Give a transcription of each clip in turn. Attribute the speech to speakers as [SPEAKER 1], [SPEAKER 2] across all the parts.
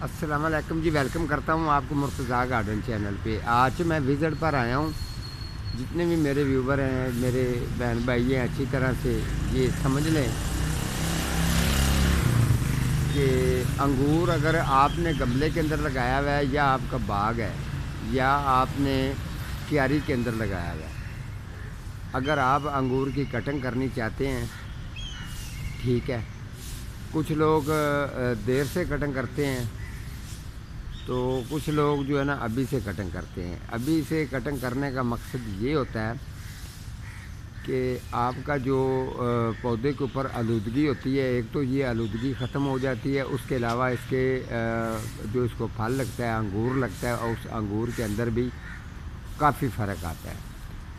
[SPEAKER 1] السلام علیکم جی، ویلکم کرتا ہوں آپ کو مرتضیٰ گارڈن چینل پہ۔ آج میں وزٹ پر آیا ہوں۔ جتنے بھی میرے ویور ہیں، میرے بہن بھائی ہیں، اچھی طرح سے یہ سمجھ لیں کہ انگور اگر آپ نے گملے کے اندر لگایا ہوا ہے یا آپ کا باغ ہے یا آپ نے کیاری کے اندر لگایا ہوا ہے، اگر آپ انگور کی کٹنگ کرنی چاہتے ہیں، ٹھیک ہے، کچھ لوگ دیر سے کٹنگ کرتے ہیں، تو کچھ لوگ جو ہے نا ابھی سے کٹنگ کرتے ہیں۔ ابھی سے کٹنگ کرنے کا مقصد یہ ہوتا ہے کہ آپ کا جو پودے کے اوپر آلودگی ہوتی ہے، ایک تو یہ آلودگی ختم ہو جاتی ہے، اس کے علاوہ اس کے جو اس کو پھل لگتا ہے، انگور لگتا ہے، اور اس انگور کے اندر بھی کافی فرق آتا ہے۔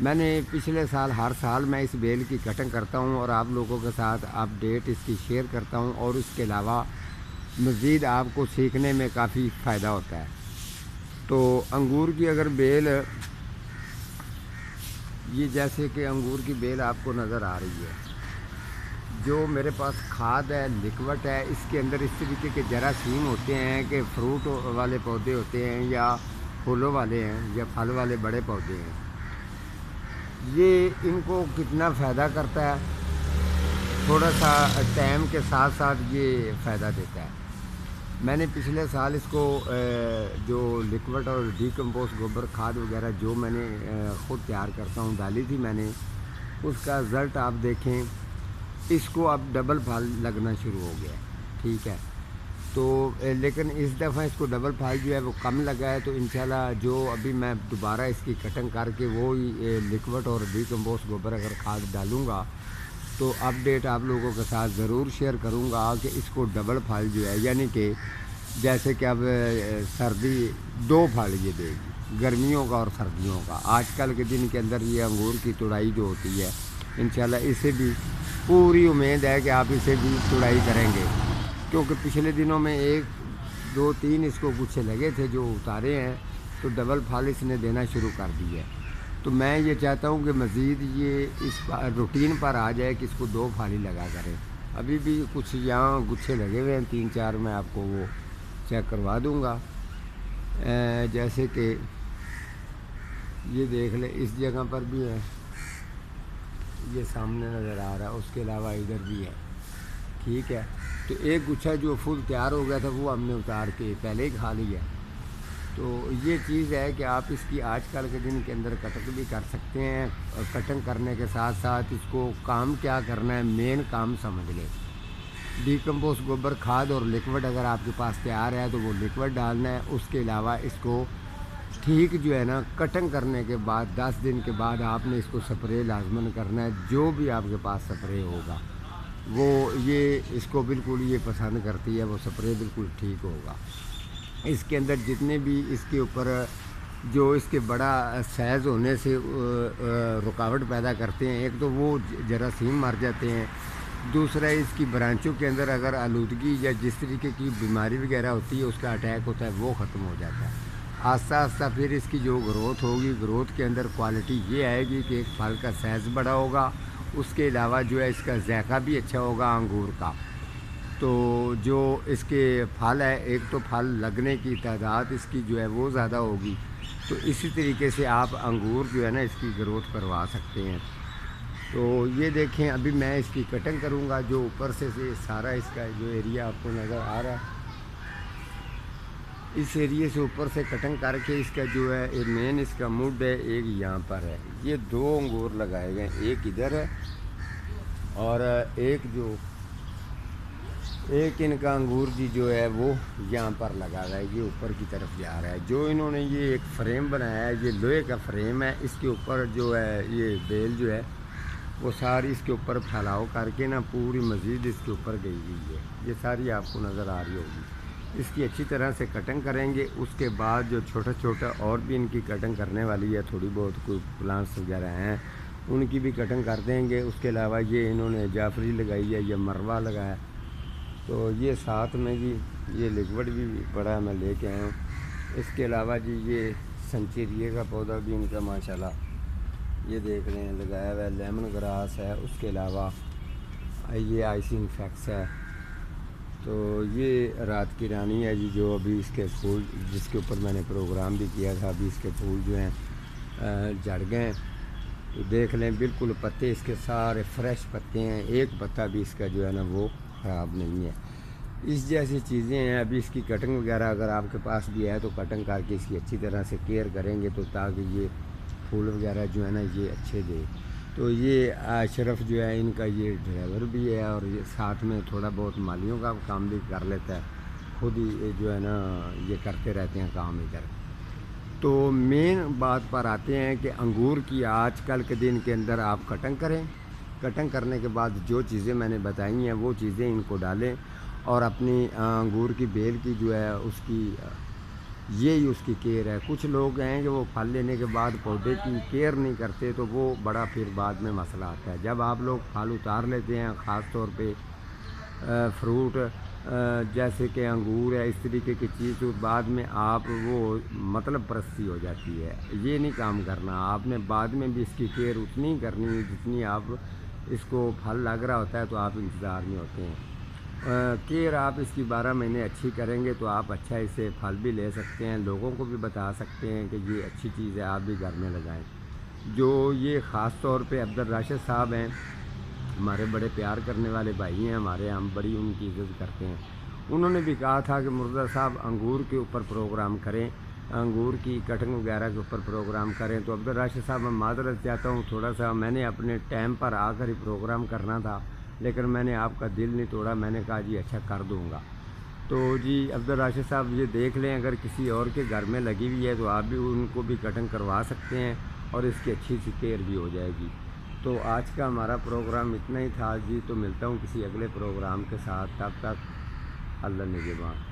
[SPEAKER 1] میں نے پچھلے سال ہر سال میں اس بیل کی کٹنگ کرتا ہوں اور آپ لوگوں کے ساتھ اپڈیٹ اس کی شیئر کرتا ہوں، اور اس کے علاوہ مزید آپ کو سیکھنے میں کافی فائدہ ہوتا ہے۔ تو انگور کی اگر بیل، یہ جیسے کہ انگور کی بیل آپ کو نظر آ رہی ہے، جو میرے پاس کھاد ہے، لکوڈ ہے، اس کے اندر اس طریقے کے جراثیم ہوتے ہیں کہ فروٹ والے پودے ہوتے ہیں یا پھولوں والے ہیں یا پھل والے بڑے پودے ہیں، یہ ان کو کتنا فائدہ کرتا ہے، تھوڑا سا ٹائم کے ساتھ ساتھ یہ فائدہ دیتا ہے۔ میں نے پچھلے سال اس کو جو لکوڈ اور ڈیکمپوز گوبر کھاد وغیرہ جو میں نے خود تیار کرتا ہوں ڈالی تھی میں نے، اس کا رزلٹ آپ دیکھیں، اس کو اب ڈبل پھل لگنا شروع ہو گیا ہے، ٹھیک ہے۔ تو لیکن اس دفعہ اس کو ڈبل پھل جو ہے وہ کم لگا ہے، تو انشاءاللہ جو ابھی میں دوبارہ اس کی کٹنگ کر کے وہی لکوڈ اور ڈیکمپوز گوبر اگر کھاد ڈالوں گا تو اپڈیٹ آپ لوگوں کے ساتھ ضرور شیئر کروں گا کہ اس کو ڈبل پھل جو ہے، یعنی کہ جیسے کہ اب سردی 2 پھل یہ دے گی، گرمیوں کا اور سردیوں کا۔ آج کل کے دن کے اندر یہ انگور کی توڑائی جو ہوتی ہے، انشاءاللہ اسے بھی پوری امید ہے کہ آپ اسے بھی توڑائی کریں گے، کیونکہ پچھلے دنوں میں 1 2 3 اس کو گچھے لگے تھے جو اتارے ہیں، تو ڈبل پھل اس نے دینا شروع کر دی ہے۔ تو میں یہ چاہتا ہوں کہ مزید یہ اس روٹین پر آ جائے کہ اس کو 2 پھل ہی لگا کریں۔ ابھی بھی کچھ یہاں گچھے لگے ہوئے ہیں 3 4، میں آپ کو وہ چیک کروا دوں گا۔ جیسے کہ یہ دیکھ لیں، اس جگہ پر بھی ہے، یہ سامنے نظر آ رہا ہے، اس کے علاوہ ادھر بھی ہے، ٹھیک ہے۔ تو ایک گچھا جو فل تیار ہو گیا تھا وہ ہم نے اتار کے پہلے ہی کھا لیا۔ تو یہ چیز ہے کہ آپ اس کی آج کل کے دن کے اندر کٹنگ بھی کر سکتے ہیں، اور کٹنگ کرنے کے ساتھ ساتھ اس کو کام کیا کرنا ہے، مین کام سمجھ لیں۔ ڈیکمپوز گوبر کھاد اور لکوڈ اگر آپ کے پاس تیار ہے تو وہ لکوڈ ڈالنا ہے، اس کے علاوہ اس کو ٹھیک جو ہے نا کٹنگ کرنے کے بعد 10 دن کے بعد آپ نے اس کو سپرے لازماً کرنا ہے، جو بھی آپ کے پاس سپرے ہوگا وہ یہ اس کو بالکل یہ پسند کرتی ہے، وہ سپرے بالکل ٹھیک ہوگا۔ اس کے اندر جتنے بھی اس کے اوپر جو اس کے بڑا سائز ہونے سے رکاوٹ پیدا کرتے ہیں، ایک تو وہ جراثیم مر جاتے ہیں، دوسرا اس کی برانچوں کے اندر اگر آلودگی یا جس طریقے کی بیماری وغیرہ ہوتی ہے اس کا اٹیک ہوتا ہے، وہ ختم ہو جاتا ہے۔ آہستہ آہستہ پھر اس کی جو گروتھ ہوگی، گروتھ کے اندر کوالٹی یہ آئے گی کہ ایک پھل کا سائز بڑا ہوگا، اس کے علاوہ جو ہے اس کا ذائقہ بھی اچھا ہوگا انگور کا۔ تو جو اس کے پھل ہے، ایک تو پھل لگنے کی تعداد اس کی جو ہے وہ زیادہ ہوگی، تو اسی طریقے سے آپ انگور جو ہے نا اس کی گروتھ کروا سکتے ہیں۔ تو یہ دیکھیں، ابھی میں اس کی کٹنگ کروں گا، جو اوپر سے سارا اس کا جو ایریا آپ کو نظر آ رہا ہے، اس ایریے سے اوپر سے کٹنگ کر کے اس کا جو ہے مین اس کا مڈ ہے، ایک یہاں پر ہے، یہ 2 انگور لگائے گئے ہیں، ایک ادھر ہے اور ایک ان کا انگور جی جو ہے وہ یہاں پر لگا رہا ہے، یہ اوپر کی طرف جا رہا ہے۔ جو انہوں نے یہ ایک فریم بنایا ہے، یہ لوہے کا فریم ہے، اس کے اوپر جو ہے یہ بیل جو ہے وہ ساری اس کے اوپر پھیلاؤ کر کے نا پوری مزید اس کے اوپر گئی ہوئی ہے، یہ ساری آپ کو نظر آ رہی ہوگی۔ اس کی اچھی طرح سے کٹنگ کریں گے، اس کے بعد جو چھوٹا چھوٹا اور بھی ان کی کٹنگ کرنے والی ہے، تھوڑی بہت کوئی پلانٹس وغیرہ ہیں ان کی بھی کٹنگ کر دیں گے۔ اس کے علاوہ یہ انہوں نے جعفری لگائی ہے، یہ مروا لگایا، تو یہ ساتھ میں جی یہ لکوڈ بھی پڑا ہے، میں لے کے آیا ہوں۔ اس کے علاوہ جی یہ سنچیریے کا پودا بھی ان کا ماشاءاللہ یہ دیکھ رہے ہیں لگایا ہوا ہے، لیمن گراس ہے، اس کے علاوہ یہ آئسنگ فیکس ہے، تو یہ رات کی رانی ہے جی، جو ابھی اس کے پھول جس کے اوپر میں نے پروگرام بھی کیا تھا، ابھی اس کے پھول جو ہیں جھڑ گئے ہیں۔ تو دیکھ لیں بالکل پتے اس کے سارے فریش پتے ہیں، ایک پتا بھی اس کا جو ہے نا وہ خراب نہیں ہے۔ اس جیسی چیزیں ہیں۔ ابھی اس کی کٹنگ وغیرہ اگر آپ کے پاس بھی ہے تو کٹنگ کر کے اس کی اچھی طرح سے کیئر کریں گے تو تاکہ یہ پھول وغیرہ جو ہے نا یہ اچھے دے۔ تو یہ اشرف جو ہے ان کا یہ ڈرائیور بھی ہے اور یہ ساتھ میں تھوڑا بہت مالیوں کا کام بھی کر لیتا ہے، خود ہی جو ہے نا یہ کرتے رہتے ہیں کام ادھر۔ تو مین بات پر آتے ہیں کہ انگور کی آج کل کے دن کے اندر آپ کٹنگ کریں، کٹنگ کرنے کے بعد جو چیزیں میں نے بتائی ہیں وہ چیزیں ان کو ڈالیں اور اپنی انگور کی بیل کی جو ہے اس کی یہی اس کی کیئر ہے۔ کچھ لوگ ہیں کہ وہ پھل لینے کے بعد پودے کی کیئر نہیں کرتے تو وہ بڑا پھر بعد میں مسئلہ آتا ہے۔ جب آپ لوگ پھل اتار لیتے ہیں، خاص طور پہ فروٹ جیسے کہ انگور ہے، اس طریقے کی چیز، تو بعد میں آپ وہ مطلب پرستی ہو جاتی ہے۔ یہ نہیں کام کرنا، آپ نے بعد میں بھی اس کی کیئر اتنی ہی کرنی ہے جتنی آپ اس کو پھل لگ رہا ہوتا ہے تو آپ انتظار میں ہوتے ہیں۔ کیئر آپ اس کی 12 مہینے اچھی کریں گے تو آپ اچھا اسے پھل بھی لے سکتے ہیں، لوگوں کو بھی بتا سکتے ہیں کہ یہ اچھی چیز ہے، آپ بھی گھر میں لگائیں۔ جو یہ خاص طور پہ عبدالراشد صاحب ہیں، ہمارے بڑے پیار کرنے والے بھائی ہیں ہمارے، ہم بڑی ان کی عزت کرتے ہیں۔ انہوں نے بھی کہا تھا کہ مرتضیٰ صاحب انگور کے اوپر پروگرام کریں، انگور کی کٹنگ وغیرہ کے اوپر پروگرام کریں۔ تو عبدالراشد صاحب میں معذرت چاہتا ہوں، تھوڑا سا میں نے اپنے ٹائم پر آ کر ہی پروگرام کرنا تھا لیکن میں نے آپ کا دل نہیں توڑا، میں نے کہا جی اچھا کر دوں گا۔ تو جی عبدالراشد صاحب یہ دیکھ لیں، اگر کسی اور کے گھر میں لگی ہوئی ہے تو آپ بھی ان کو بھی کٹنگ کروا سکتے ہیں اور اس کی اچھی سی کیئر بھی ہو جائے گی۔ تو آج کا ہمارا پروگرام اتنا ہی تھا جی، تو ملتا ہوں کسی اگلے پروگرام کے ساتھ، تب تک اللہ نگہبان۔